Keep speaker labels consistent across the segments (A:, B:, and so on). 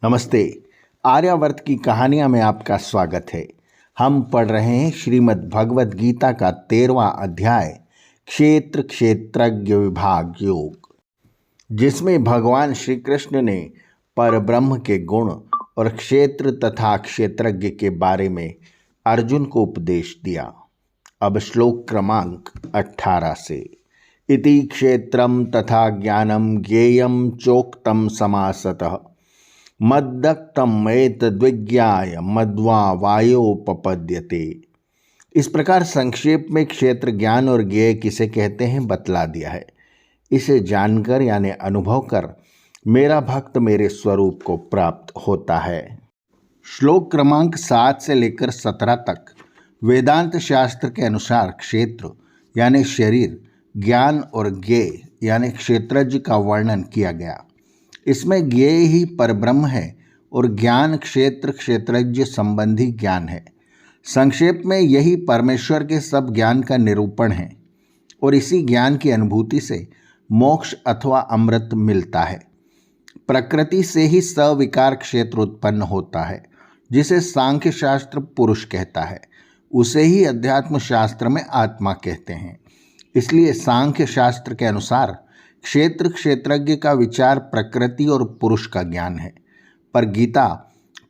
A: नमस्ते। आर्यावर्त की कहानियाँ में आपका स्वागत है। हम पढ़ रहे हैं श्रीमद् भगवत गीता का 13वां अध्याय क्षेत्र क्षेत्रज्ञ विभाग योग, जिसमें भगवान श्री कृष्ण ने परब्रह्म के गुण और क्षेत्र तथा क्षेत्रज्ञ के बारे में अर्जुन को उपदेश दिया। अब श्लोक क्रमांक 18 से। इति क्षेत्रम तथा ज्ञानम ज्ञेयम चोक्तम समासतः मद्दक्तम एतद्विज्ञाय मध्वा वायोपपद्यते। इस प्रकार संक्षेप में क्षेत्र, ज्ञान और ज्ञेय किसे कहते हैं बतला दिया है। इसे जानकर यानी अनुभव कर मेरा भक्त मेरे स्वरूप को प्राप्त होता है। श्लोक क्रमांक 7 से लेकर 17 तक वेदांत शास्त्र के अनुसार क्षेत्र यानी शरीर, ज्ञान और ज्ञेय यानी क्षेत्रज्ञ का वर्णन किया गया। इसमें ज्ञेय ही परब्रह्म है और ज्ञान क्षेत्र क्षेत्रज्ञ संबंधी ज्ञान है। संक्षेप में यही परमेश्वर के सब ज्ञान का निरूपण है और इसी ज्ञान की अनुभूति से मोक्ष अथवा अमृत मिलता है। प्रकृति से ही सविकार क्षेत्र उत्पन्न होता है, जिसे सांख्य शास्त्र पुरुष कहता है। उसे ही अध्यात्म शास्त्र में आत्मा कहते हैं। इसलिए सांख्य शास्त्र के अनुसार क्षेत्र क्षेत्रज्ञ का विचार प्रकृति और पुरुष का ज्ञान है, पर गीता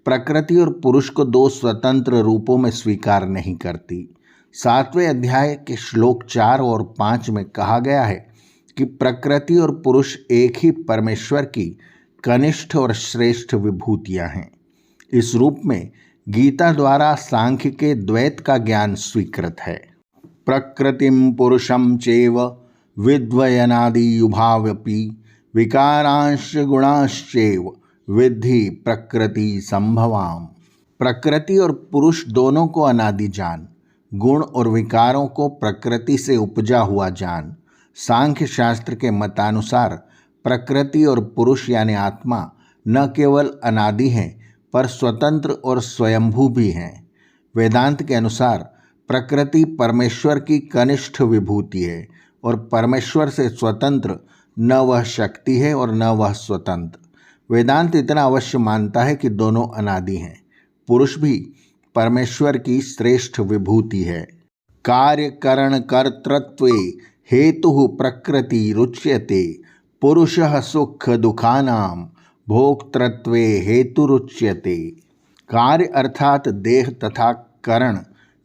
A: प्रकृति और पुरुष को दो स्वतंत्र रूपों में स्वीकार नहीं करती। 7वें अध्याय के श्लोक 4 और 5 में कहा गया है कि प्रकृति और पुरुष एक ही परमेश्वर की कनिष्ठ और श्रेष्ठ विभूतियां हैं। इस रूप में गीता द्वारा सांख्य के द्वैत का ज्ञान स्वीकृत है। प्रकृतिम पुरुषम चैव विद्वयनादियुभावपि विकारांश गुणाश्चैव विद्धि प्रकृति संभवाम। प्रकृति और पुरुष दोनों को अनादि जान, गुण और विकारों को प्रकृति से उपजा हुआ जान। सांख्य शास्त्र के मतानुसार प्रकृति और पुरुष यानी आत्मा न केवल अनादि हैं पर स्वतंत्र और स्वयंभू भी हैं। वेदांत के अनुसार प्रकृति परमेश्वर की कनिष्ठ विभूति है और परमेश्वर से स्वतंत्र न वह शक्ति है और न वह स्वतंत्र। वेदांत इतना अवश्य मानता है कि दोनों अनादि हैं। पुरुष भी परमेश्वर की श्रेष्ठ विभूति है। कार्य करण कर्तृत्वे हेतु प्रकृति रुच्यते पुरुषः सुख दुखानाम भोक्तृत्वे हेतु रुच्यते। कार्य अर्थात देह तथा करण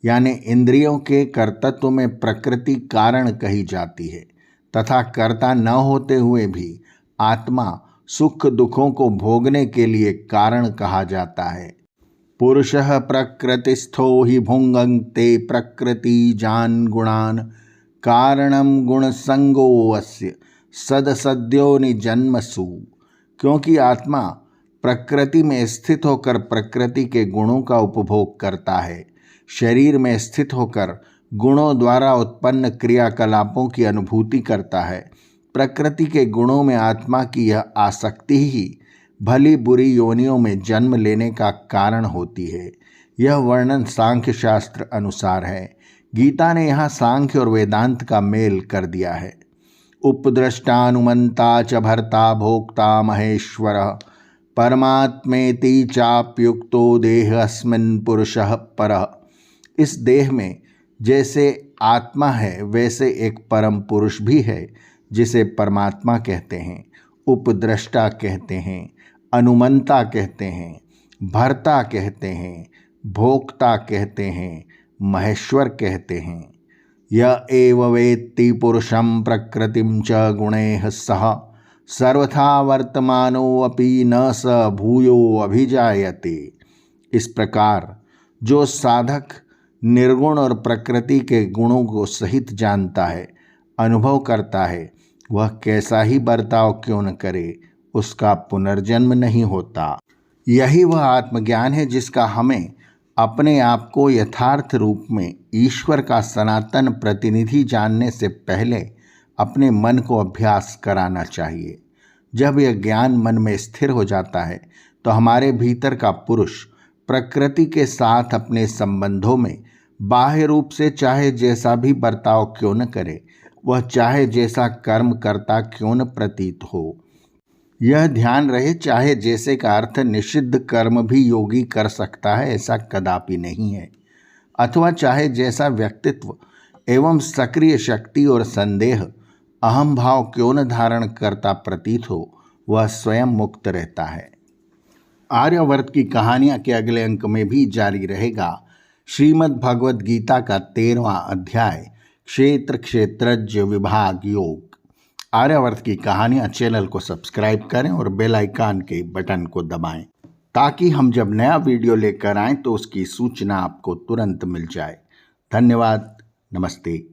A: यानी इंद्रियों के कर्तृत्व में प्रकृति कारण कही जाती है तथा कर्ता न होते हुए भी आत्मा सुख दुखों को भोगने के लिए कारण कहा जाता है। पुरुषः प्रकृतिस्थो हि भुङ्क्ते प्रकृति जान गुणान कारणम गुण संगोऽस्य सदसद्यो निजन्मसु। क्योंकि आत्मा प्रकृति में स्थित होकर प्रकृति के गुणों का उपभोग करता है, शरीर में स्थित होकर गुणों द्वारा उत्पन्न क्रियाकलापों की अनुभूति करता है। प्रकृति के गुणों में आत्मा की यह आसक्ति ही भली बुरी योनियों में जन्म लेने का कारण होती है। यह वर्णन सांख्य शास्त्र अनुसार है। गीता ने यहाँ सांख्य और वेदांत का मेल कर दिया है। उपद्रष्टानुमंता च भर्ता भोक्ता महेश्वरः परमात्मेति चाप्युक्तो देहस्मिन् पुरुषः परः। इस देह में जैसे आत्मा है वैसे एक परम पुरुष भी है जिसे परमात्मा कहते हैं, उपद्रष्टा कहते हैं, अनुमंता कहते हैं, भर्ता कहते हैं, भोक्ता कहते हैं, महेश्वर कहते हैं। य एव वेत्ति पुरुषं प्रकृतिं च गुणैः सह सर्वथा वर्तमानोऽपि न स भूयो अभिजायते। इस प्रकार जो साधक निर्गुण और प्रकृति के गुणों को सहित जानता है, अनुभव करता है, वह कैसा ही बर्ताव क्यों न करे, उसका पुनर्जन्म नहीं होता। यही वह आत्मज्ञान है जिसका हमें अपने आप को यथार्थ रूप में ईश्वर का सनातन प्रतिनिधि जानने से पहले अपने मन को अभ्यास कराना चाहिए। जब यह ज्ञान मन में स्थिर हो जाता है तो हमारे भीतर का पुरुष प्रकृति के साथ अपने संबंधों में बाह्य रूप से चाहे जैसा भी बर्ताव क्यों न करे, वह चाहे जैसा कर्म करता क्यों न प्रतीत हो, यह ध्यान रहे, चाहे जैसे का अर्थ निषिद्ध कर्म भी योगी कर सकता है ऐसा कदापि नहीं है, अथवा चाहे जैसा व्यक्तित्व एवं सक्रिय शक्ति और संदेह अहम भाव क्यों न धारण करता प्रतीत हो, वह स्वयं मुक्त रहता है। आर्यवर्त की कहानियां के अगले अंक में भी जारी रहेगा। श्रीमद् भगवद गीता का 13वां अध्याय क्षेत्र क्षेत्रज्ञ विभाग योग। आर्यवर्त की कहानियां चैनल को सब्सक्राइब करें और बेल आइकन के बटन को दबाएं ताकि हम जब नया वीडियो लेकर आएं तो उसकी सूचना आपको तुरंत मिल जाए। धन्यवाद। नमस्ते।